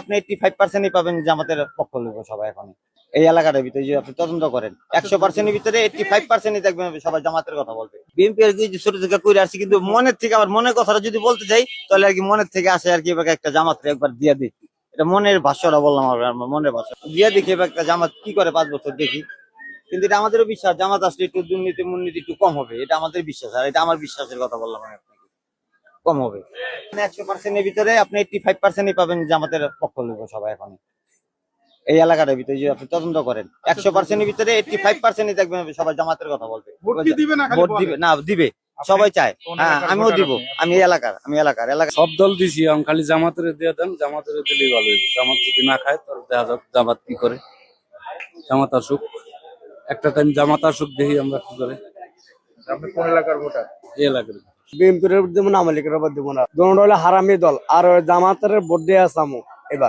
আপনি 85% পাবেন জামাতের পক্ষ লোক সবাই এখন এই এলাকাটার ভিতরে যদি আপনি তদন্ত করেন 100%-এর ভিতরে 85%-ই দেখবেন সবাই জামাতের কথা বলবে। বিএনপি আর কি ছোট থেকে করে আসছে, কিন্তু মনের থেকে আবার মনের কথাটা যদি বলতে যাই তাহলে আর কি মনের থেকে আসে আর কি এবার একটা জামাত একবার দিয়ে দিই। এটা মনের ভাষ্যটা বললাম, আমার মনের ভাষ্য দিয়ে দেখি এবার একটা জামাত কি করে 5 বছর দেখি। কিন্তু এটা আমাদেরও বিশ্বাস জামাত আসলে একটু দুর্নীতি একটু কম হবে, এটা আমাদের বিশ্বাস। আর এটা আমার বিশ্বাসের কথা বললাম আমি আপনাকে, কম হবে। 100%-এর ভিতরে আপনি 85%-ই পাবেন জামাতের পক্ষ লোক সবাই এখন এই এলাকাটার ভিতরে যদি আপনি তদন্ত করেন 100%-এর ভিতরে 85%-ই দেখবেন সবাই জামাতের কথা বলবে। ভোট দিবে না, দিবে সবাই চায়। হ্যাঁ, আমিও দিব। আমি এলাকার সব দল দিছি, আমি খালি জামাতের দিয়ে দেন, জামাতের দিলেই ভালো হইবে। জামাত যদি না খায় তাহলে দেখা যাক জামাত কি করে। জামাত আসুক, একটা টাইম জামাত আসুক, দেখি আমরা কি করে। আপনি কোন এলাকার ভোটার? এই এলাকার বিএনপির দেবো না, আওয়ামী লীগের দেবো না। দুটো হলো হারামি দল, আর জামাতের ভোট দিয়ে আসামো এবার।